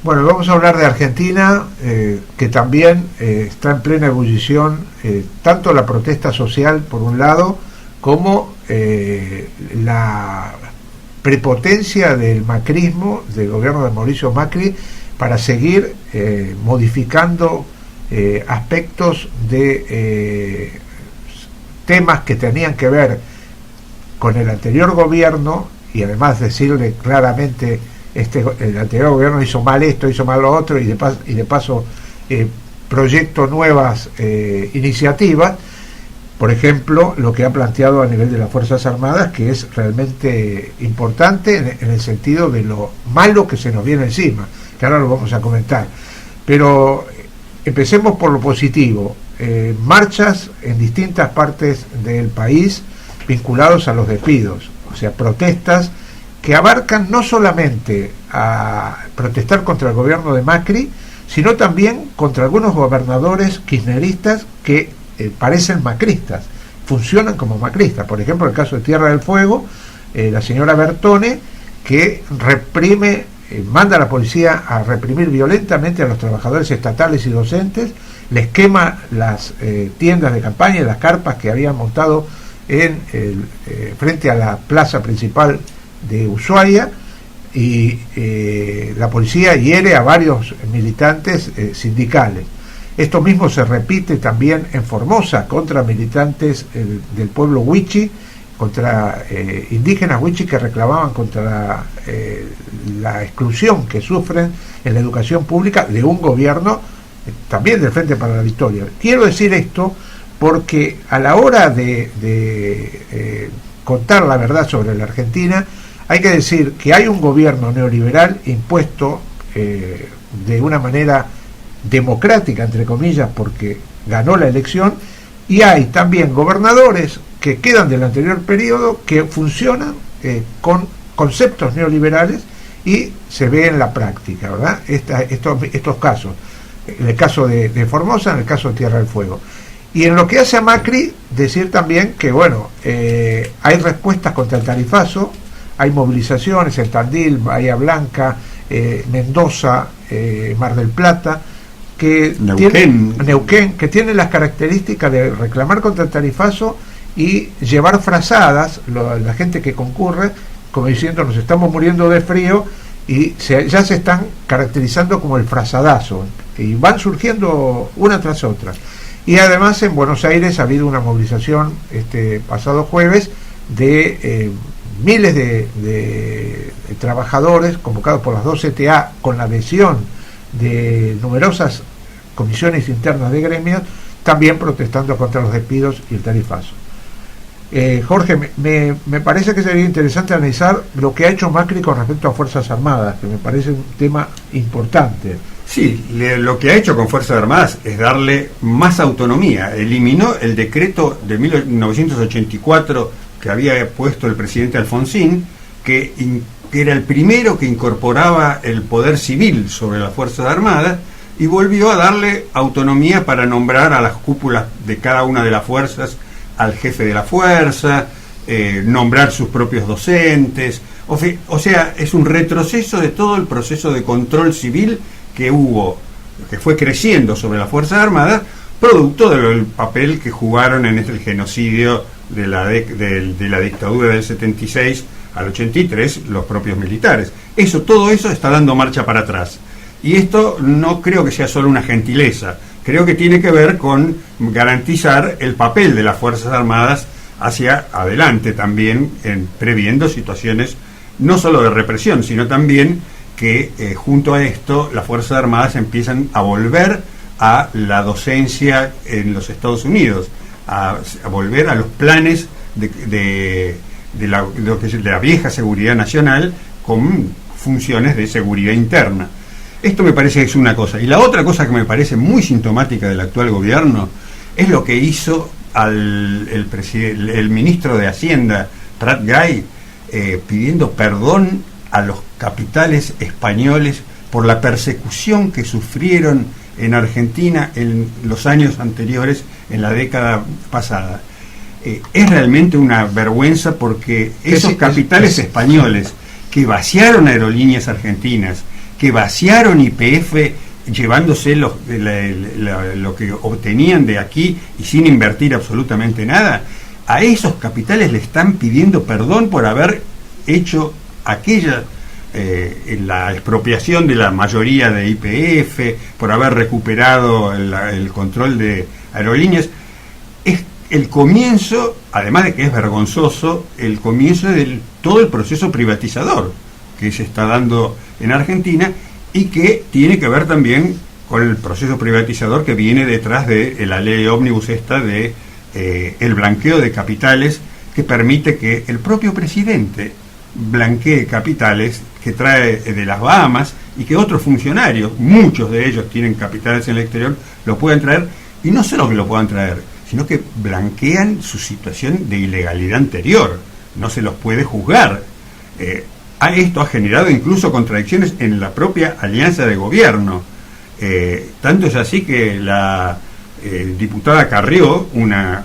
Bueno, vamos a hablar de Argentina, que también está en plena ebullición, tanto la protesta social, por un lado, como la prepotencia del macrismo, del gobierno de Mauricio Macri, para seguir modificando aspectos de temas que tenían que ver con el anterior gobierno, y además decirle claramente el anterior gobierno hizo mal esto, hizo mal lo otro, y de paso proyecto nuevas iniciativas. Por ejemplo, lo que ha planteado a nivel de las Fuerzas Armadas, que es realmente importante en el sentido de lo malo que se nos viene encima, que ahora lo vamos a comentar. Pero empecemos por lo positivo. Marchas en distintas partes del país vinculados a los despidos, o sea, protestas que abarcan no solamente a protestar contra el gobierno de Macri, sino también contra algunos gobernadores kirchneristas que parecen macristas, funcionan como macristas. Por ejemplo, el caso de Tierra del Fuego, la señora Bertone, que reprime, manda a la policía a reprimir violentamente a los trabajadores estatales y docentes, les quema las tiendas de campaña, las carpas que habían montado frente a la plaza principal de Ushuaia, y la policía hiere a varios militantes sindicales. Esto mismo se repite también en Formosa contra militantes del pueblo Huichi, contra indígenas Huichi que reclamaban contra la exclusión que sufren en la educación pública de un gobierno también del Frente para la Victoria. Quiero decir esto porque a la hora de contar la verdad sobre la Argentina, hay que decir que hay un gobierno neoliberal impuesto de una manera democrática, entre comillas, porque ganó la elección, y hay también gobernadores que quedan del anterior periodo que funcionan con conceptos neoliberales y se ve en la práctica, ¿verdad? Estos casos, en el caso de Formosa, en el caso de Tierra del Fuego. Y en lo que hace a Macri, decir también que, bueno, hay respuestas contra el tarifazo, hay movilizaciones en Tandil, Bahía Blanca, Mendoza, Mar del Plata, que Neuquén, que tienen las características de reclamar contra el tarifazo y llevar frazadas la gente que concurre, como diciendo nos estamos muriendo de frío, y ya se están caracterizando como el frazadazo, y van surgiendo una tras otra. Y además en Buenos Aires ha habido una movilización este pasado jueves de miles de trabajadores convocados por las dos CTA, con la adhesión de numerosas comisiones internas de gremios, también protestando contra los despidos y el tarifazo. Jorge, me parece que sería interesante analizar lo que ha hecho Macri con respecto a Fuerzas Armadas, que me parece un tema importante. Sí, lo que ha hecho con Fuerzas Armadas es darle más autonomía. Eliminó el decreto de 1984 que había puesto el presidente Alfonsín, que era el primero que incorporaba el poder civil sobre las Fuerzas Armadas, y volvió a darle autonomía para nombrar a las cúpulas de cada una de las fuerzas, al jefe de la fuerza, nombrar sus propios docentes. O sea, es un retroceso de todo el proceso de control civil que fue creciendo sobre las Fuerzas Armadas, producto del papel que jugaron en el genocidio de la dictadura del 76 al 83 los propios militares. Todo eso está dando marcha para atrás. Y esto no creo que sea solo una gentileza, creo que tiene que ver con garantizar el papel de las Fuerzas Armadas hacia adelante también, previendo situaciones no solo de represión, sino también que junto a esto las Fuerzas Armadas empiezan a volver a la docencia en los Estados Unidos, a volver a los planes de la vieja seguridad nacional con funciones de seguridad interna. Esto me parece que es una cosa. Y la otra cosa que me parece muy sintomática del actual gobierno es lo que hizo el ministro de Hacienda, Prat Gay, pidiendo perdón a los capitales españoles por la persecución que sufrieron en Argentina en los años anteriores, en la década pasada. Es realmente una vergüenza, porque esos capitales españoles que vaciaron aerolíneas argentinas, que vaciaron YPF llevándose lo que obtenían de aquí y sin invertir absolutamente nada. A esos capitales le están pidiendo perdón por haber hecho aquella la expropiación de la mayoría de YPF, por haber recuperado el control de aerolíneas. Es el comienzo, además de que es vergonzoso, el comienzo de todo el proceso privatizador que se está dando en Argentina, y que tiene que ver también con el proceso privatizador que viene detrás de la ley ómnibus esta de el blanqueo de capitales, que permite que el propio presidente blanquee capitales que trae de las Bahamas, y que otros funcionarios, muchos de ellos tienen capitales en el exterior, lo puedan traer, y no solo que lo puedan traer, sino que blanquean su situación de ilegalidad anterior, no se los puede juzgar. Esto ha generado incluso contradicciones en la propia alianza de gobierno. Tanto es así que la diputada Carrió, una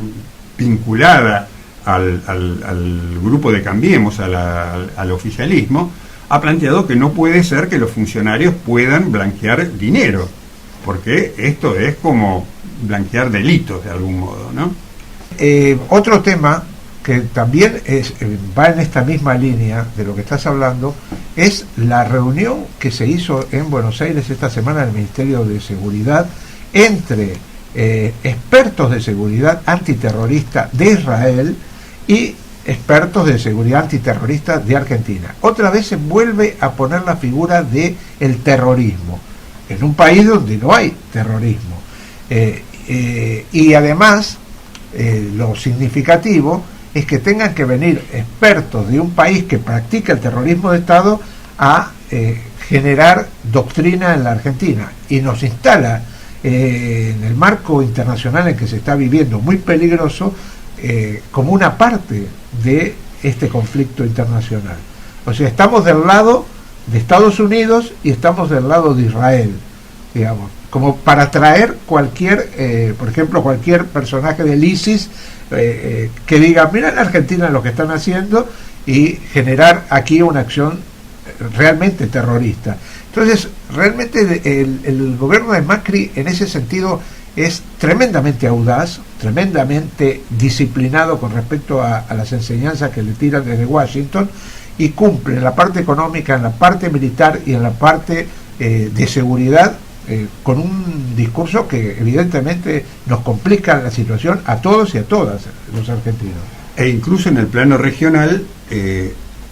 vinculada al grupo de Cambiemos, al oficialismo, ha planteado que no puede ser que los funcionarios puedan blanquear dinero, porque esto es como blanquear delitos de algún modo, ¿no? Otro tema que también va en esta misma línea de lo que estás hablando, es la reunión que se hizo en Buenos Aires esta semana en el Ministerio de Seguridad entre expertos de seguridad antiterrorista de Israel y expertos de seguridad antiterrorista de Argentina. Otra vez se vuelve a poner la figura de el terrorismo en un país donde no hay terrorismo, y además lo significativo es que tengan que venir expertos de un país que practica el terrorismo de Estado a generar doctrina en la Argentina, y nos instala en el marco internacional en que se está viviendo, muy peligroso, como una parte de este conflicto internacional. O sea, estamos del lado de Estados Unidos y estamos del lado de Israel, digamos, como para traer cualquier, por ejemplo, cualquier personaje del ISIS que diga, mira en Argentina lo que están haciendo, y generar aquí una acción realmente terrorista. Entonces, realmente el gobierno de Macri en ese sentido es tremendamente audaz, tremendamente disciplinado con respecto a las enseñanzas que le tiran desde Washington, y cumple en la parte económica, en la parte militar y en la parte de seguridad, con un discurso que evidentemente nos complica la situación a todos y a todas los argentinos. E incluso en el plano regional,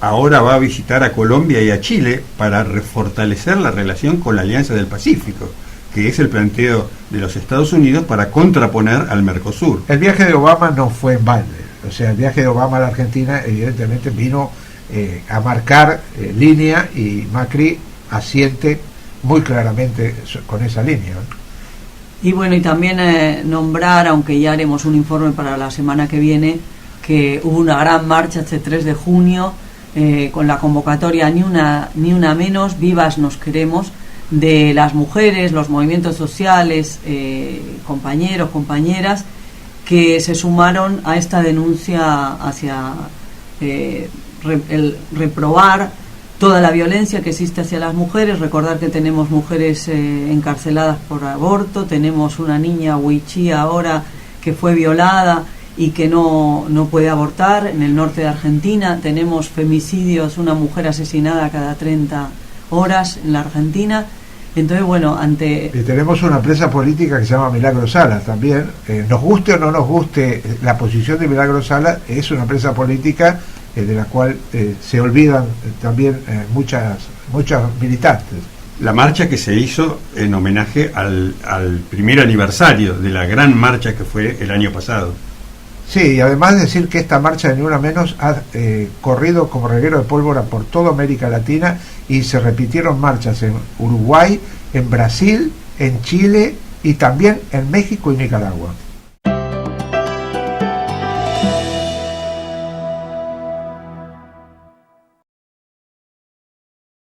ahora va a visitar a Colombia y a Chile para refortalecer la relación con la Alianza del Pacífico, que es el planteo de los Estados Unidos para contraponer al Mercosur. El viaje de Obama no fue en balde, o sea, el viaje de Obama a la Argentina evidentemente vino a marcar línea, y Macri asiente muy claramente con esa línea. Y bueno, y también nombrar, aunque ya haremos un informe para la semana que viene, que hubo una gran marcha este 3 de junio con la convocatoria Ni una menos, vivas nos queremos, de las mujeres, los movimientos sociales, compañeros, compañeras, que se sumaron a esta denuncia hacia el reprobar toda la violencia que existe hacia las mujeres. Recordar que tenemos mujeres encarceladas por aborto, tenemos una niña Huichí ahora que fue violada y que no puede abortar en el norte de Argentina, tenemos femicidios, una mujer asesinada cada 30 horas en la Argentina. Entonces, bueno, y tenemos una presa política que se llama Milagro Sala también, nos guste o no nos guste la posición de Milagro Sala, es una presa política de la cual se olvidan también muchas militantes. La marcha que se hizo en homenaje al primer aniversario de la gran marcha que fue el año pasado. Sí, y además decir que esta marcha de Ni Una Menos ha corrido como reguero de pólvora por toda América Latina, y se repitieron marchas en Uruguay, en Brasil, en Chile y también en México y Nicaragua.